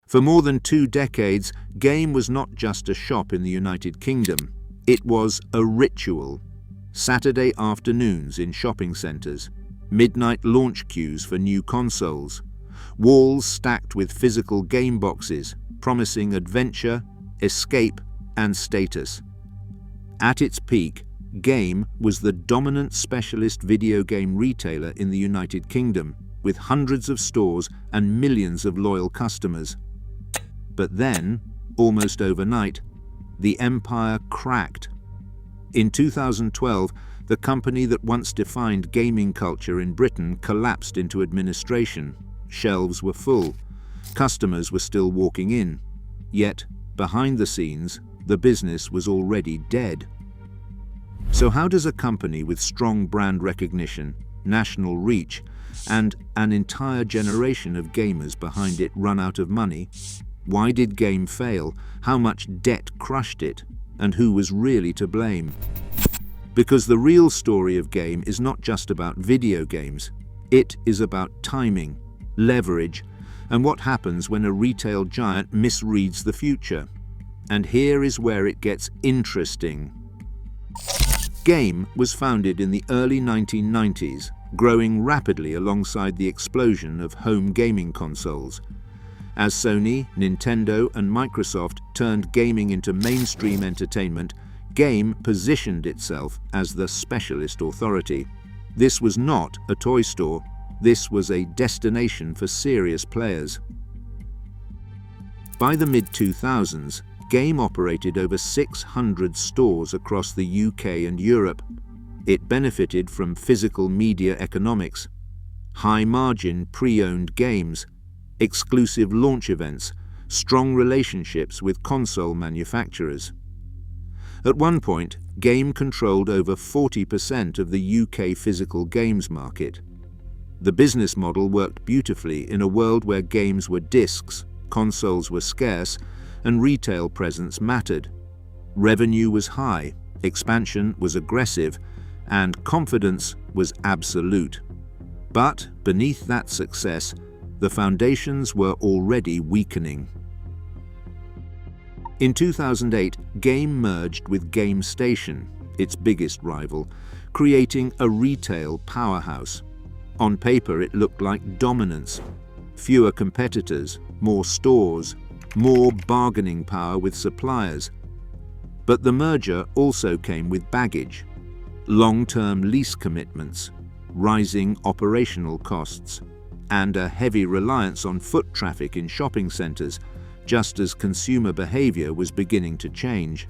For more than 2 decades, Game was not just a shop in the United Kingdom. It was a ritual. Saturday afternoons in shopping centres, midnight launch queues for new consoles, walls stacked with physical game boxes, promising adventure, escape, and status. At its peak, Game was the dominant specialist video game retailer in the United Kingdom, with hundreds of stores and millions of loyal customers. But then, almost overnight, the empire cracked. In 2012, the company that once defined gaming culture in Britain collapsed into administration. Shelves were full. Customers were still walking in. Yet, behind the scenes, the business was already dead. So how does a company with strong brand recognition, national reach, and an entire generation of gamers behind it run out of money? Why did Game fail? How much debt crushed it? And who was really to blame? Because the real story of Game is not just about video games. It is about timing, leverage, and what happens when a retail giant misreads the future. And here is where it gets interesting. Game was founded in the early 1990s, growing rapidly alongside the explosion of home gaming consoles. As Sony, Nintendo, and Microsoft turned gaming into mainstream entertainment, Game positioned itself as the specialist authority. This was not a toy store. This was a destination for serious players. By the mid-2000s, Game operated over 600 stores across the UK and Europe. It benefited from physical media economics, high-margin pre-owned games, exclusive launch events, strong relationships with console manufacturers. At one point, Game controlled over 40% of the UK physical games market. The business model worked beautifully in a world where games were discs, consoles were scarce, and retail presence mattered. Revenue was high, expansion was aggressive, and confidence was absolute. But beneath that success, the foundations were already weakening. In 2008, Game merged with Game Station, its biggest rival, creating a retail powerhouse. On paper, it looked like dominance. Fewer competitors, more stores, more bargaining power with suppliers. But the merger also came with baggage: long-term lease commitments, rising operational costs, and a heavy reliance on foot traffic in shopping centres, just as consumer behaviour was beginning to change.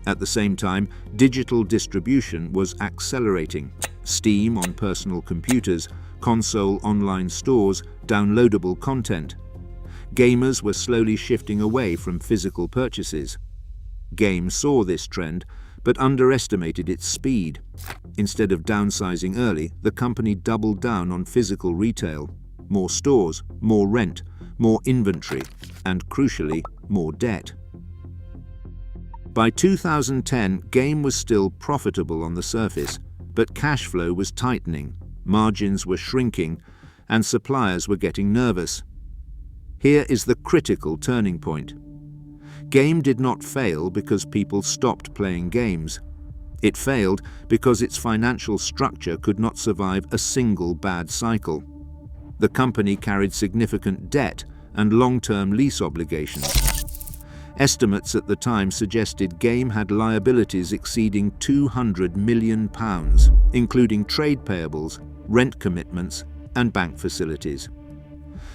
At the same time, digital distribution was accelerating. Steam on personal computers, console online stores, downloadable content. Gamers were slowly shifting away from physical purchases. Game saw this trend, but underestimated its speed. Instead of downsizing early, the company doubled down on physical retail. More stores, more rent, more inventory, and crucially, more debt. By 2010, Game was still profitable on the surface, but cash flow was tightening, margins were shrinking, and suppliers were getting nervous. Here is the critical turning point. Game did not fail because people stopped playing games. It failed because its financial structure could not survive a single bad cycle. The company carried significant debt and long-term lease obligations. Estimates at the time suggested Game had liabilities exceeding £200 million, including trade payables, rent commitments, and bank facilities.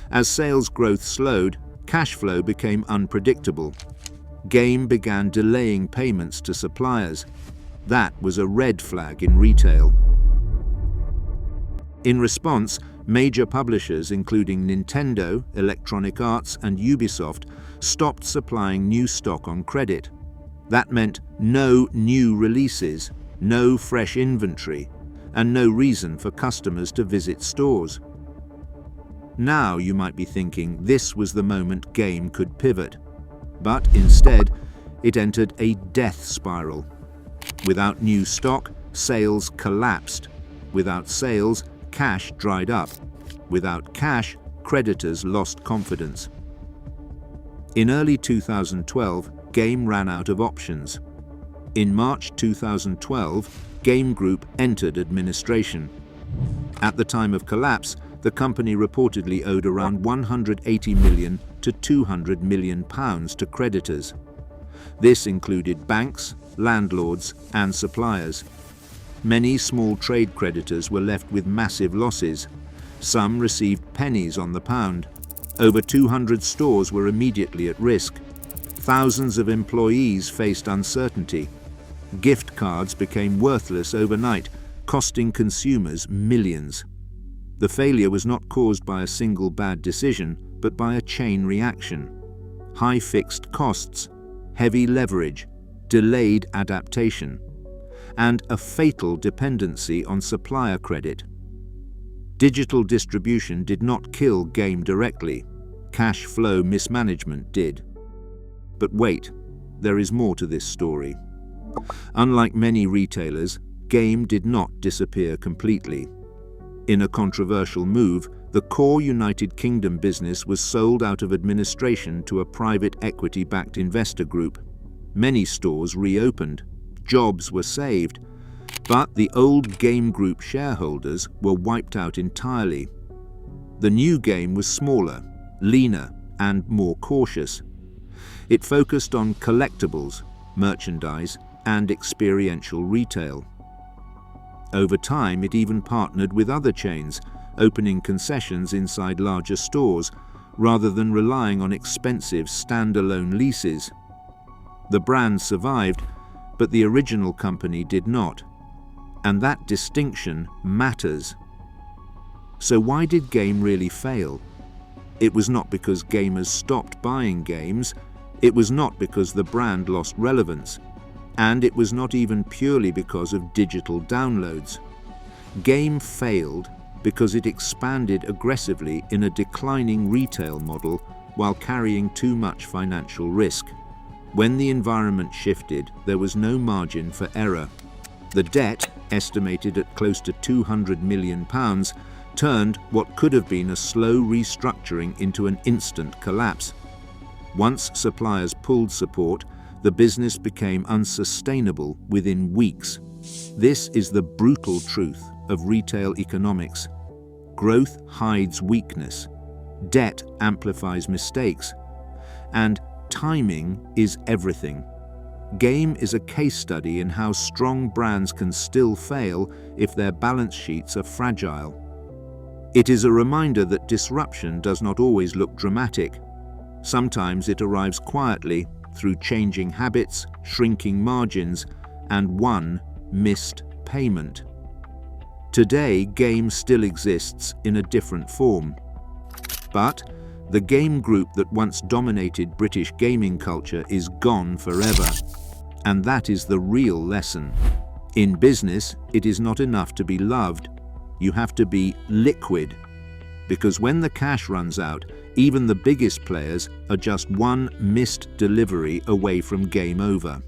As sales growth slowed, cash flow became unpredictable. Game began delaying payments to suppliers. That was a red flag in retail. In response, major publishers including Nintendo, Electronic Arts, and Ubisoft stopped supplying new stock on credit. That meant no new releases, no fresh inventory, and no reason for customers to visit stores. Now you might be thinking this was the moment Game could pivot. But instead, it entered a death spiral. Without new stock, sales collapsed. Without sales, cash dried up. Without cash, creditors lost confidence. In early 2012, Game ran out of options. In March 2012, Game Group entered administration. At the time of collapse, the company reportedly owed around £180 million to £200 million to creditors. This included banks, landlords, and suppliers. Many small trade creditors were left with massive losses. Some received pennies on the pound. Over 200 stores were immediately at risk. Thousands of employees faced uncertainty. Gift cards became worthless overnight, costing consumers millions. The failure was not caused by a single bad decision, but by a chain reaction. High fixed costs, heavy leverage, delayed adaptation, and a fatal dependency on supplier credit. Digital distribution did not kill Game directly. Cash flow mismanagement did. But wait, there is more to this story. Unlike many retailers, Game did not disappear completely. In a controversial move, the core United Kingdom business was sold out of administration to a private equity-backed investor group. Many stores reopened. Jobs were saved. But the old Game Group shareholders were wiped out entirely. The new Game was smaller, leaner, and more cautious. It focused on collectibles, merchandise, and experiential retail. Over time, it even partnered with other chains, opening concessions inside larger stores, rather than relying on expensive standalone leases. The brand survived, but the original company did not. And that distinction matters. So why did Game really fail? It was not because gamers stopped buying games. It was not because the brand lost relevance. And it was not even purely because of digital downloads. Game failed because it expanded aggressively in a declining retail model while carrying too much financial risk. When the environment shifted, there was no margin for error. The debt, estimated at close to £200 million, turned what could have been a slow restructuring into an instant collapse. Once suppliers pulled support, the business became unsustainable within weeks. This is the brutal truth of retail economics. Growth hides weakness, debt amplifies mistakes, and timing is everything. Game is a case study in how strong brands can still fail if their balance sheets are fragile. It is a reminder that disruption does not always look dramatic. Sometimes it arrives quietly, through changing habits, shrinking margins, and one missed payment. Today, Game still exists in a different form. But the Game Group that once dominated British gaming culture is gone forever. And that is the real lesson. In business, it is not enough to be loved. You have to be liquid. Because when the cash runs out, even the biggest players are just one missed delivery away from game over.